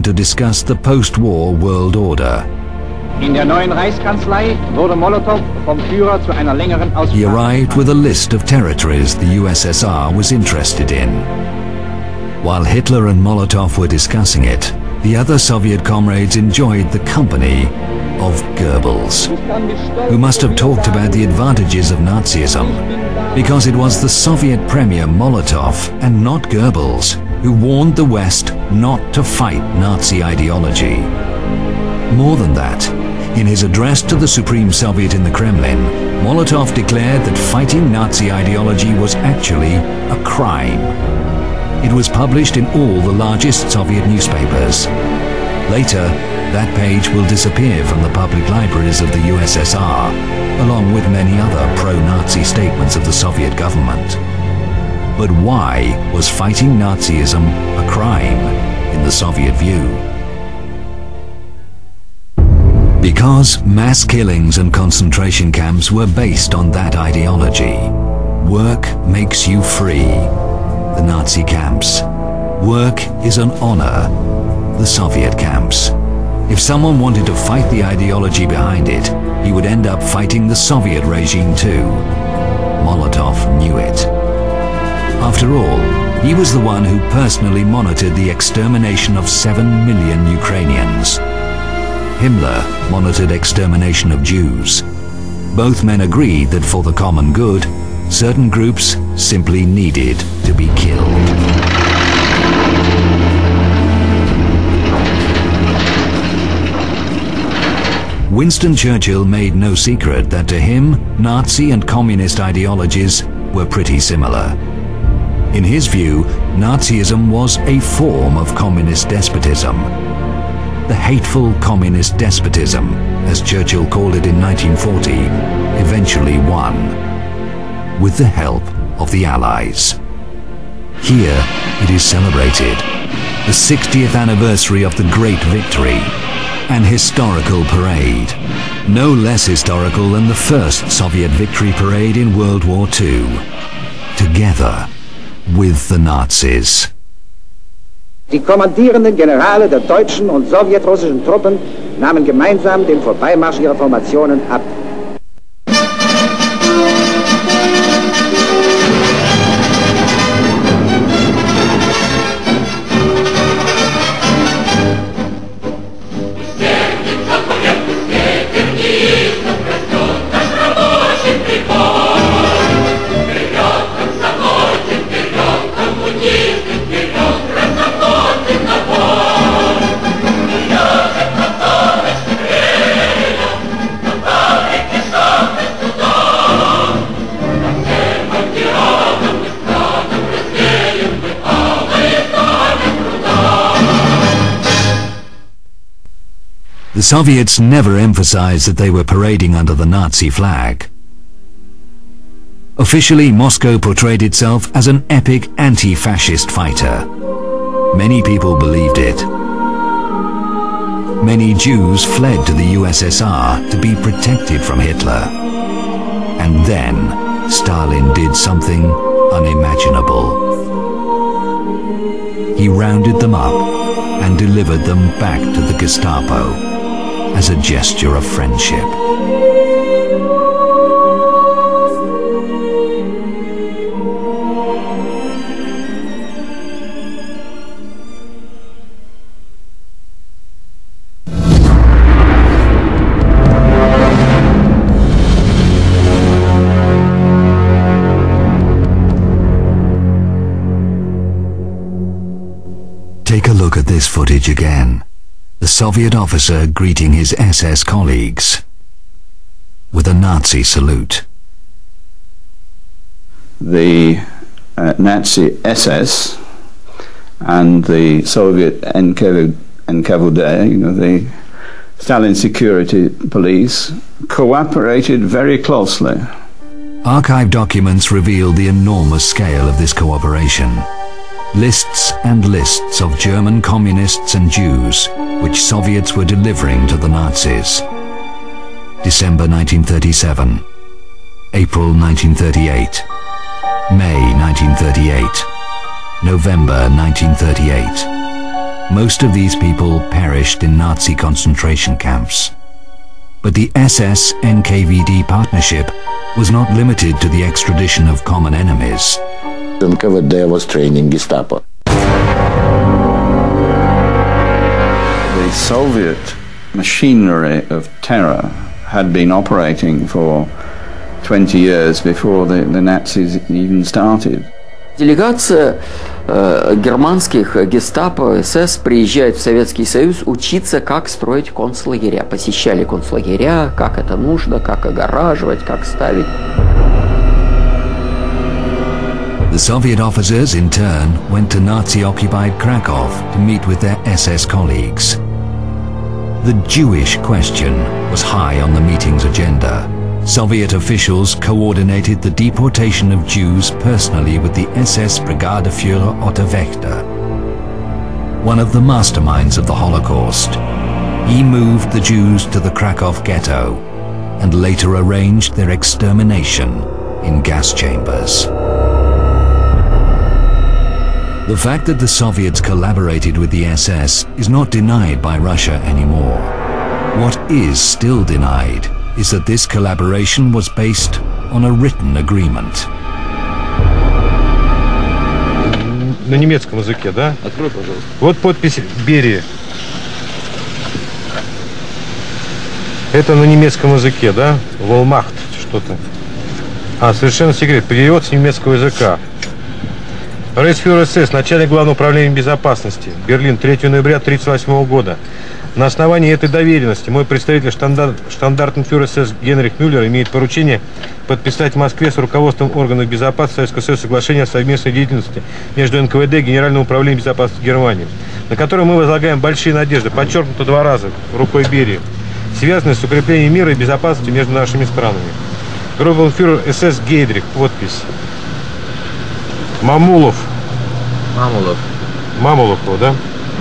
Berlin to discuss the post-war world order. In der neuen Reichskanzlei wurde Molotow vom Führer zu einer längeren Aussprache. He arrived with a list of territories the USSR was interested in. While Hitler and Molotov were discussing it, the other Soviet comrades enjoyed the company of Goebbels, who must have talked about the advantages of Nazism, because it was the Soviet Premier Molotov and not Goebbels who warned the West not to fight Nazi ideology. More than that, in his address to the Supreme Soviet in the Kremlin, Molotov declared that fighting Nazi ideology was actually a crime. It was published in all the largest Soviet newspapers. Later, that page will disappear from the public libraries of the USSR, along with many other pro-Nazi statements of the Soviet government. But why was fighting Nazism a crime in the Soviet view? Because mass killings and concentration camps were based on that ideology. Work makes you free. The Nazi camps. Work is an honor. The Soviet camps. If someone wanted to fight the ideology behind it, he would end up fighting the Soviet regime too. Molotov knew it. After all, he was the one who personally monitored the extermination of 7 million Ukrainians. Himmler monitored extermination of Jews. Both men agreed that for the common good, certain groups simply needed to be killed. Winston Churchill made no secret that to him, Nazi and communist ideologies were pretty similar. In his view, Nazism was a form of communist despotism. The hateful communist despotism, as Churchill called it in 1940, eventually won, with the help of the Allies. Here it is celebrated, the 60th anniversary of the Great Victory, an historical parade, no less historical than the first Soviet victory parade in World War II, together with the Nazis. Die kommandierenden Generale der deutschen und sowjetrussischen Truppen nahmen gemeinsam den Vorbeimarsch ihrer Formationen ab. The Soviets never emphasized that they were parading under the Nazi flag. Officially, Moscow portrayed itself as an epic anti-fascist fighter. Many people believed it. Many Jews fled to the USSR to be protected from Hitler. And then Stalin did something unimaginable. He rounded them up and delivered them back to the Gestapo as a gesture of friendship. Take a look at this footage again. The Soviet officer greeting his SS colleagues with a Nazi salute. The Nazi SS and the Soviet NKVD, the Stalin security police, cooperated very closely. Archive documents reveal the enormous scale of this cooperation. Lists and lists of German communists and Jews which Soviets were delivering to the Nazis. December 1937, April 1938, May 1938, November 1938, Most of these people perished in Nazi concentration camps. But the SS-NKVD partnership was not limited to the extradition of common enemies. NKVD was training Gestapo. The Soviet machinery of terror had been operating for 20 years before the Nazis even started. Делегация германских гестапо, СС приезжает в Советский Союз учиться, как строить концлагеря. Посещали концлагеря, как это нужно, как огораживать, как ставить. The Soviet officers, in turn, went to Nazi-occupied Krakow to meet with their SS colleagues. The Jewish question was high on the meeting's agenda. Soviet officials coordinated the deportation of Jews personally with the SS Brigadeführer Otto Wächter, one of the masterminds of the Holocaust. He moved the Jews to the Krakow ghetto and later arranged their extermination in gas chambers. The fact that the Soviets collaborated with the SS is not denied by Russia anymore. What is still denied is that this collaboration was based on a written agreement. На немецком языке, да? Открой, пожалуйста. Вот подпись Берии. Это на немецком языке, да? Волмахт, что-то. Совершенно секрет. Перевод с немецкого языка. Рейхсфюрер СС, начальник Главного управления безопасности. Берлин, 3 ноября 1938 года. На основании этой доверенности мой представитель штандартенфюрер СС Генрих Мюллер имеет поручение подписать в Москве с руководством органов безопасности Советского Союза соглашение о совместной деятельности между НКВД и Генеральным управлением безопасности Германии, на которое мы возлагаем большие надежды, подчеркнуто 2 раза рукой Берии, связанные с укреплением мира и безопасности между нашими странами. Группенфюрер СС Гейдрих, подпись. Мамулов. Мамулов, да?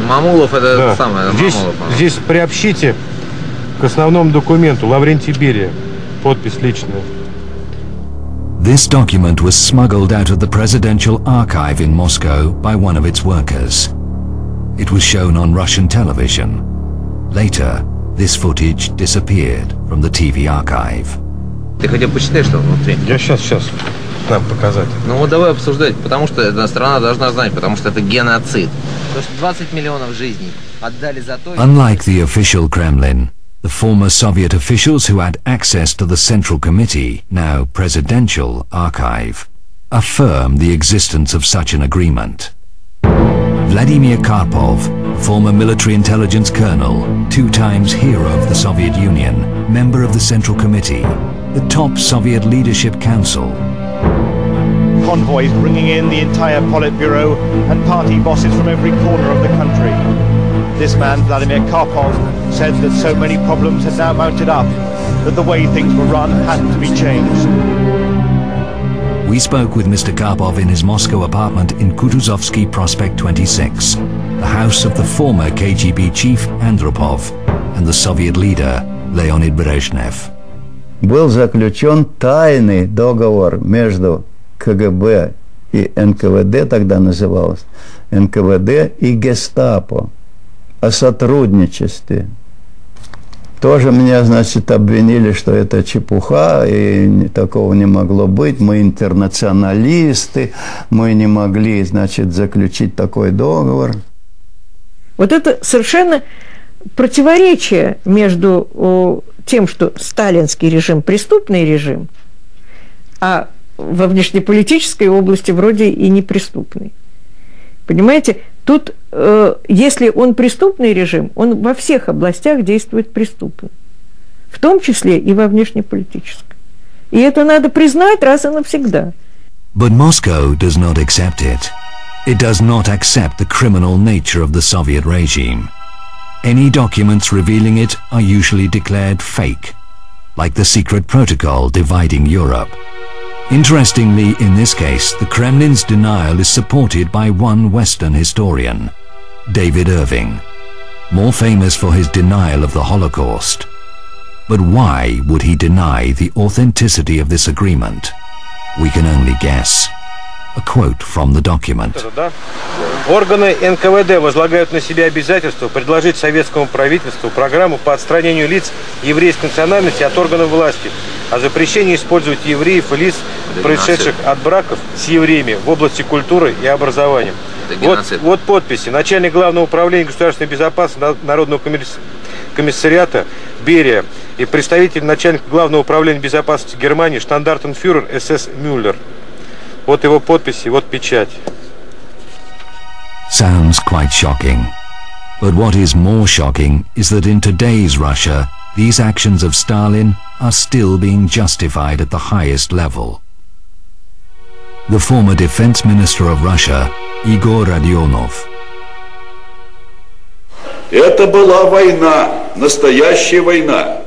Мамулов это да. Самое. Здесь приобщите к основному документу Лаврентий Берия. Подпись личная. This document was smuggled out of the presidential archive in Moscow by one of its workers. It was shown on Russian television. Later, this footage disappeared from the TV archive. Ты хотя бы почитай, что внутри. Я сейчас нам показать. Ну вот давай обсуждать, потому что эта страна должна знать, потому что это геноцид. То, что 20 миллионов жизней отдали за то... Unlike the official Kremlin, the former Soviet officials who had access to the Central Committee, now Presidential Archive, affirm the existence of such an agreement. Vladimir Karpov, former military intelligence colonel, 2 times hero of the Soviet Union, member of the Central Committee, the top Soviet Leadership Council. Convoys bringing in the entire Politburo and party bosses from every corner of the country. This man, Vladimir Karpov, said that so many problems had now mounted up that the way things were run had to be changed. We spoke with Mr. Karpov in his Moscow apartment in Kutuzovsky Prospect 26, the house of the former KGB chief Andropov and the Soviet leader Leonid Brezhnev. Был заключен тайный договор между КГБ и НКВД, тогда называлось НКВД, и Гестапо о сотрудничестве. Тоже меня, значит, обвинили, что это чепуха, и такого не могло быть. Мы интернационалисты, мы не могли, значит, заключить такой договор. Вот это совершенно противоречие между тем, что сталинский режим – преступный режим, а во внешнеполитической области вроде и неприступный. Понимаете, тут, если он преступный режим, он во всех областях действует преступно, в том числе и во внешнеполитической. И это надо признать раз и навсегда. But Moscow does not accept it. It does not accept the criminal nature of the Soviet regime. Any documents revealing it are usually declared fake, like the secret protocol dividing Europe. Interestingly, in this case, the Kremlin's denial is supported by one Western historian, David Irving, more famous for his denial of the Holocaust. But why would he deny the authenticity of this agreement? We can only guess. A quote from the document. Органы НКВД возлагают на себя обязательство предложить советскому правительству программу по отстранению лиц еврейской национальности от органов власти, о запрещении использовать евреев и лиц, происшедших от браков с евреями в области культуры и образования. Вот подписи. Начальник Главного управления государственной безопасности Народного комиссариата Берия и представитель начальника Главного управления безопасности Германии штандартенфюрер СС Мюллер. Вот его подписи, вот печать. Sounds quite shocking. But what is more shocking is that in today's Russia, these actions of Stalin are still being justified at the highest level. The former defense minister of Russia, Igor Rodionov. Это была война, настоящая война.